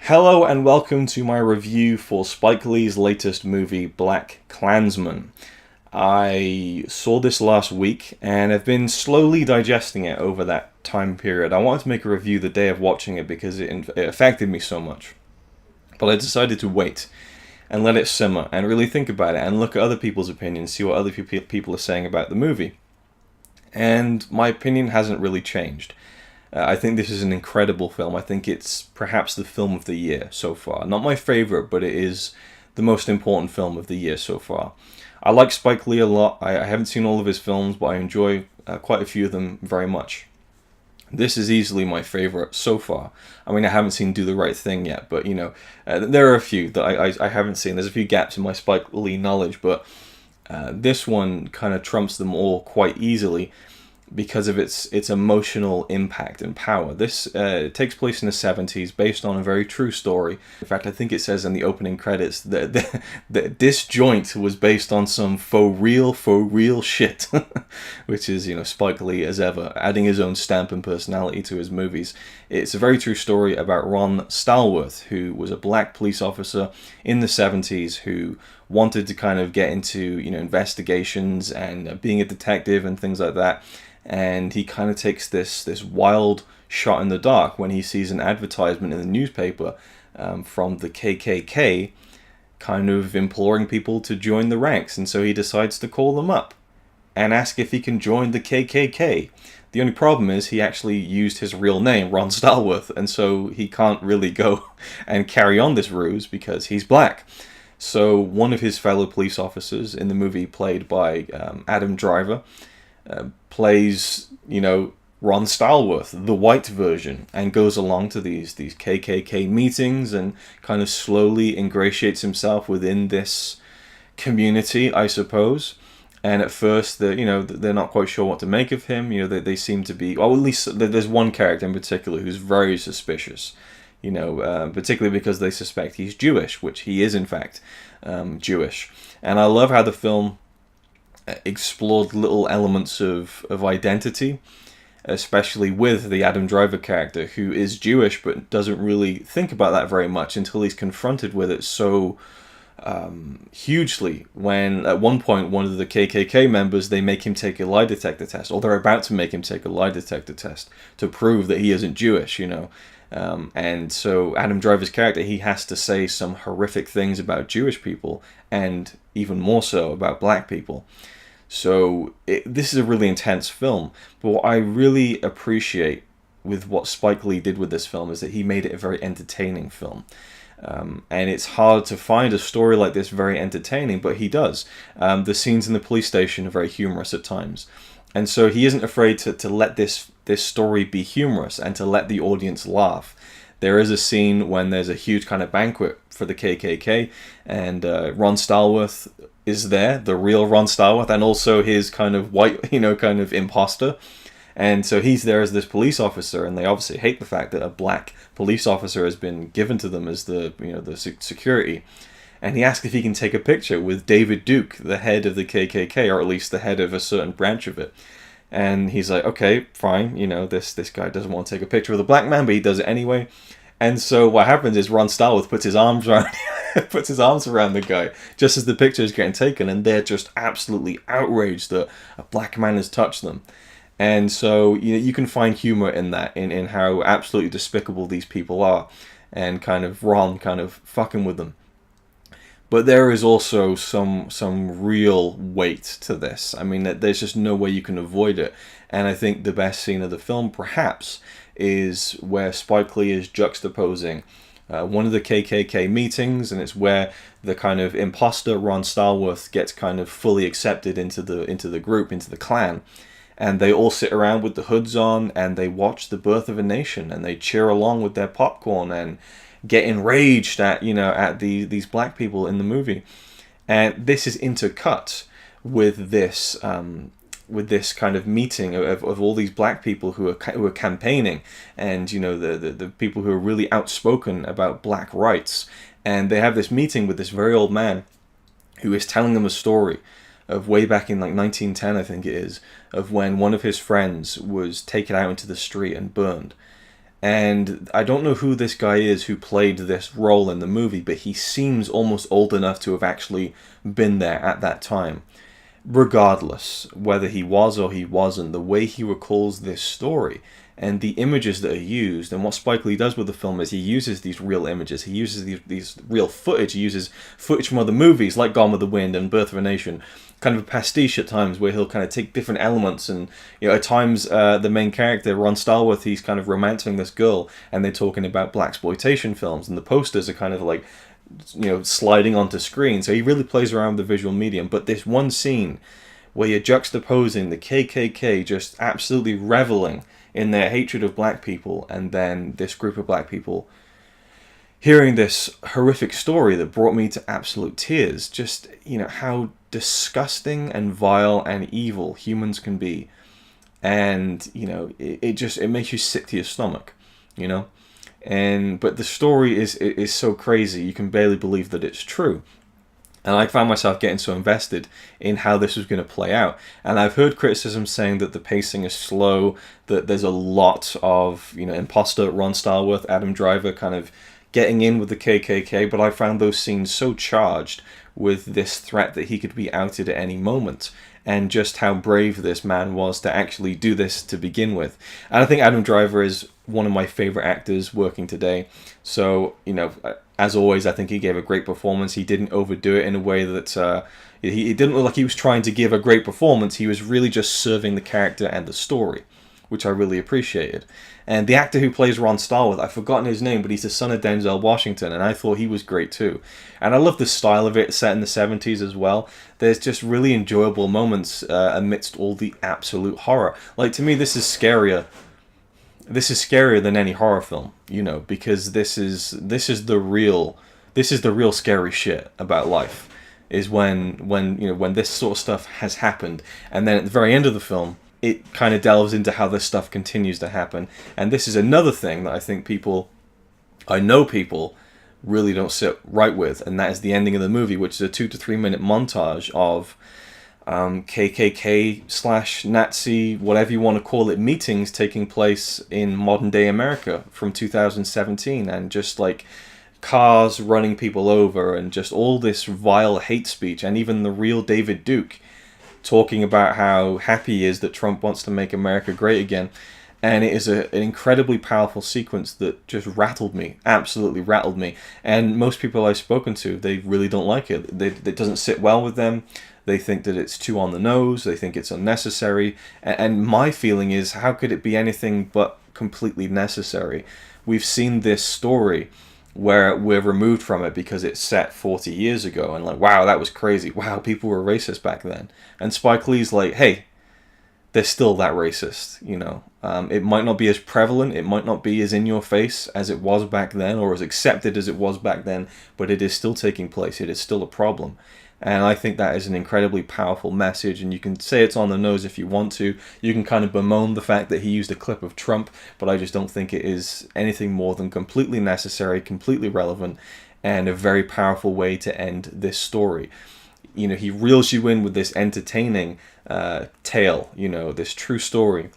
Hello and welcome to my review for Spike Lee's latest movie, BlacKkKlansman. I saw this last week and have been slowly digesting it over that time period. I wanted to make a review the day of watching it because it affected me so much. But I decided to wait and let it simmer and really think about it and look at other people's opinions, see what other people are saying about the movie. And my opinion hasn't really changed. I think this is an incredible film. I think it's perhaps the film of the year so far. Not my favorite, but it is the most important film of the year so far. I like Spike Lee a lot. I haven't seen all of his films, but I enjoy quite a few of them very much. This is easily my favorite so far. I mean, I haven't seen Do the Right Thing yet, but there are a few that I haven't seen. There's a few gaps in my Spike Lee knowledge, but this one kind of trumps them all quite easily because of its emotional impact and power. This takes place in the 70s, based on a very true story. In fact, I think it says in the opening credits that this joint was based on some faux real shit, which is, Spike Lee as ever, adding his own stamp and personality to his movies. It's a very true story about Ron Stallworth, who was a black police officer in the 70s who wanted to kind of get into, investigations and being a detective and things like that. And he kind of takes this wild shot in the dark when he sees an advertisement in the newspaper from the KKK kind of imploring people to join the ranks. And so he decides to call them up and ask if he can join the KKK. The only problem is he actually used his real name, Ron Stallworth, and so he can't really go and carry on this ruse because he's black. So one of his fellow police officers in the movie, played by Adam Driver, plays, Ron Stallworth, the white version, and goes along to these KKK meetings and kind of slowly ingratiates himself within this community, I suppose. And at first, they're not quite sure what to make of him. They seem to be, or at least there's one character in particular who's very suspicious. Particularly because they suspect he's Jewish, which he is in fact Jewish. And I love how the film explored little elements of identity, especially with the Adam Driver character, who is Jewish but doesn't really think about that very much until he's confronted with it so hugely when at one point one of the KKK members, they make him take a lie detector test, or they're about to make him take a lie detector test to prove that he isn't Jewish, and so Adam Driver's character, he has to say some horrific things about Jewish people and even more so about black people. So this is a really intense film, but what I really appreciate with what Spike Lee did with this film is that he made it a very entertaining film. And it's hard to find a story like this very entertaining, but he does. The scenes in the police station are very humorous at times. And so he isn't afraid to let this story be humorous and to let the audience laugh. There is a scene when there's a huge kind of banquet for the KKK, and Ron Stallworth is there, the real Ron Stallworth, and also his kind of white, kind of imposter. And so he's there as this police officer, and they obviously hate the fact that a black police officer has been given to them as the security. And he asks if he can take a picture with David Duke, the head of the KKK, or at least the head of a certain branch of it. And he's like, okay, fine, this guy doesn't want to take a picture with a black man, but he does it anyway. And so what happens is Ron Stallworth puts his arms around the guy just as the picture is getting taken, and they're just absolutely outraged that a black man has touched them. And so you can find humor in that, in how absolutely despicable these people are, and kind of Ron kind of fucking with them. But there is also some real weight to this. I mean, there's just no way you can avoid it. And I think the best scene of the film, perhaps, is where Spike Lee is juxtaposing one of the KKK meetings, and it's where the kind of imposter Ron Stallworth gets kind of fully accepted into the group, into the clan. And they all sit around with the hoods on, and they watch the birth of a nation, and they cheer along with their popcorn and get enraged at these black people in the movie. And this is intercut with this kind of meeting of all these black people who are campaigning, and the people who are really outspoken about black rights. And they have this meeting with this very old man who is telling them a story of way back in like 1910, I think it is, of when one of his friends was taken out into the street and burned. And I don't know who this guy is who played this role in the movie, but he seems almost old enough to have actually been there at that time. Regardless, whether he was or he wasn't, the way he recalls this story and the images that are used, and what Spike Lee does with the film is he uses these real images, he uses these real footage, he uses footage from other movies like Gone with the Wind and Birth of a Nation, kind of a pastiche at times where he'll kind of take different elements, and at times the main character, Ron Stallworth, he's kind of romancing this girl, and they're talking about blaxploitation films, and the posters are kind of like, sliding onto screen, so he really plays around with the visual medium. But this one scene where you're juxtaposing the KKK just absolutely reveling in their hatred of black people, and then this group of black people hearing this horrific story that brought me to absolute tears, just, how disgusting and vile and evil humans can be. And, it makes you sick to your stomach, but the story is so crazy, you can barely believe that it's true. And I found myself getting so invested in how this was going to play out. And I've heard criticism saying that the pacing is slow, that there's a lot of, imposter Ron Stallworth, Adam Driver kind of getting in with the KKK, but I found those scenes so charged with this threat that he could be outed at any moment, and just how brave this man was to actually do this to begin with. And I think Adam Driver is one of my favorite actors working today. So, as always, I think he gave a great performance. He didn't overdo it in a way that he didn't look like he was trying to give a great performance. He was really just serving the character and the story, which I really appreciated. And the actor who plays Ron Stallworth, I've forgotten his name, but he's the son of Denzel Washington, and I thought he was great too. And I love the style of it, set in the 70s as well. There's just really enjoyable moments amidst all the absolute horror. Like, to me, this is scarier. This is scarier than any horror film, because this is the real scary shit about life. Is when this sort of stuff has happened, and then at the very end of the film, it kind of delves into how this stuff continues to happen. And this is another thing that I know people really don't sit right with, and that is the ending of the movie, which is a 2 to 3 minute montage of KKK / Nazi, whatever you want to call it, meetings taking place in modern day America from 2017, and just like cars running people over, and just all this vile hate speech, and even the real David Duke talking about how happy he is that Trump wants to make America great again. And it is an incredibly powerful sequence that just absolutely rattled me. And most people I've spoken to, they really don't like it. It doesn't sit well with them. They think that it's too on the nose. They think it's unnecessary. And my feeling is, how could it be anything but completely necessary? We've seen this story where we're removed from it because it's set 40 years ago, and like, wow, that was crazy. Wow, people were racist back then. And Spike Lee's like, hey, they're still that racist, It might not be as prevalent, it might not be as in your face as it was back then, or as accepted as it was back then, but it is still taking place, it is still a problem. And I think that is an incredibly powerful message, and you can say it's on the nose if you want to. You can kind of bemoan the fact that he used a clip of Trump, but I just don't think it is anything more than completely necessary, completely relevant, and a very powerful way to end this story. He reels you in with this entertaining tale, this true story.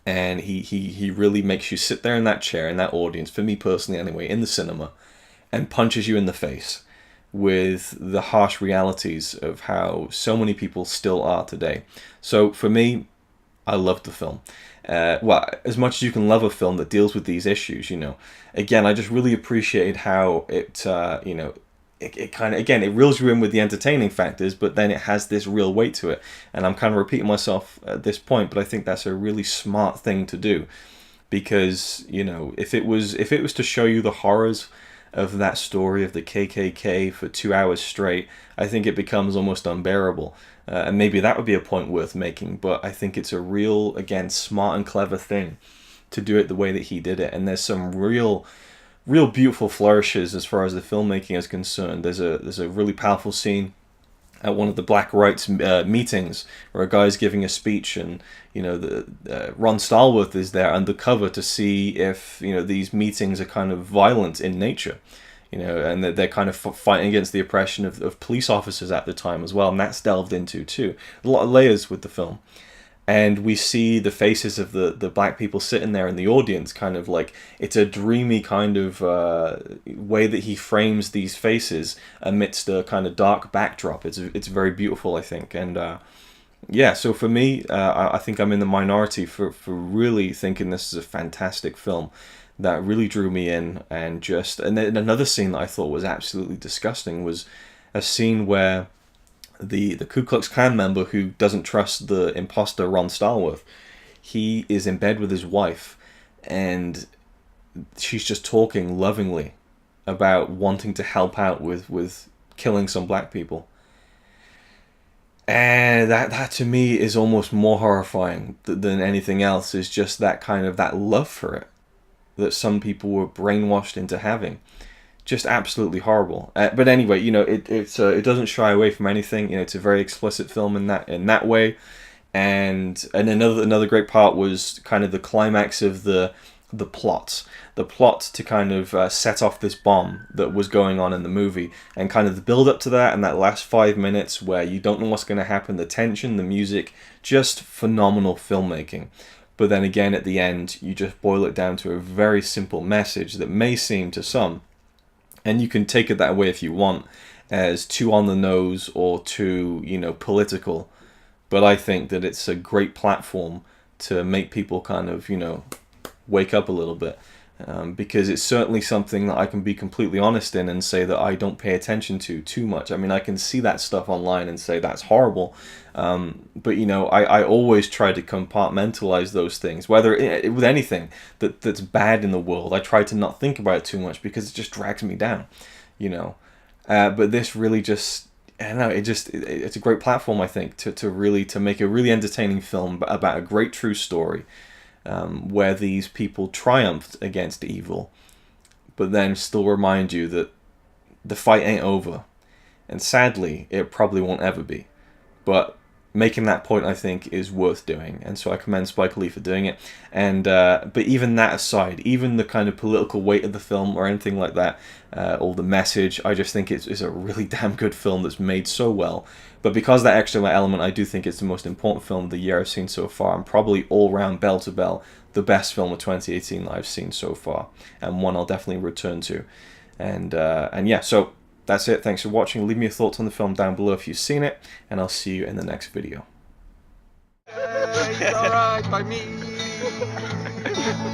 And he really makes you sit there in that chair, in that audience, for me personally anyway, in the cinema, and punches you in the face with the harsh realities of how so many people still are today. So for me, I loved the film. As much as you can love a film that deals with these issues, again, I just really appreciated how it, it kind of, again, it reels you in with the entertaining factors, but then it has this real weight to it. And I'm kind of repeating myself at this point, but I think that's a really smart thing to do, because, if it was to show you the horrors of that story of the KKK for 2 hours straight, I think it becomes almost unbearable. And maybe that would be a point worth making, but I think it's a real, again, smart and clever thing to do it the way that he did it. And there's some real beautiful flourishes as far as the filmmaking is concerned. There's a really powerful scene at one of the Black Rights meetings where a guy's giving a speech, and Ron Stallworth is there undercover to see if these meetings are kind of violent in nature, and they're kind of fighting against the oppression of police officers at the time as well, and that's delved into too. A lot of layers with the film. and we see the faces of the black people sitting there in the audience, kind of like, it's a dreamy kind of way that he frames these faces amidst a kind of dark backdrop. It's very beautiful, I think. And yeah, so for me, I think I'm in the minority for really thinking this is a fantastic film that really drew me in. And then another scene that I thought was absolutely disgusting was a scene where the Ku Klux Klan member who doesn't trust the imposter Ron Starworth, he is in bed with his wife, and she's just talking lovingly about wanting to help out with killing some black people. And that to me is almost more horrifying than anything else, is just that kind of that love for it that some people were brainwashed into having. Just absolutely horrible. But anyway, you know, it doesn't shy away from anything. You know, it's a very explicit film in that way. And another great part was kind of the climax of the plot to kind of set off this bomb that was going on in the movie, and kind of the build up to that, and that last 5 minutes where you don't know what's going to happen, the tension, the music, just phenomenal filmmaking. But then again, at the end, you just boil it down to a very simple message that may seem to some, and you can take it that way if you want, as too on the nose or too, you know, political. But I think that it's a great platform to make people kind of, you know, wake up a little bit. Because it's certainly something that I can be completely honest in and say that I don't pay attention to too much. I mean, I can see that stuff online and say that's horrible. But, you know, I always try to compartmentalize those things, whether with anything that's bad in the world. I try to not think about it too much because it just drags me down, you know. But this really just, I don't know, it's a great platform, I think, to make a really entertaining film about a great true story. Where these people triumphed against evil, but then still remind you that the fight ain't over. And sadly, it probably won't ever be. But making that point, I think, is worth doing. And so I commend Spike Lee for doing it. And but even that aside, even the kind of political weight of the film or anything like that, or the message, I just think it's a really damn good film that's made so well. But because that extra element, I do think it's the most important film of the year I've seen so far, and probably all round bell to bell the best film of 2018 that I've seen so far, and one I'll definitely return to. And yeah, so that's it. Thanks for watching. Leave me your thoughts on the film down below if you've seen it, and I'll see you in the next video. It's alright by me.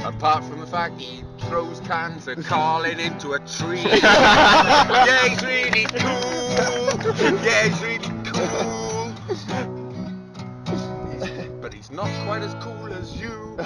Apart from the fact he throws cans of Carlin into a tree. Yeah, he's really cool. Yeah, he's really cool. But he's not quite as cool as you.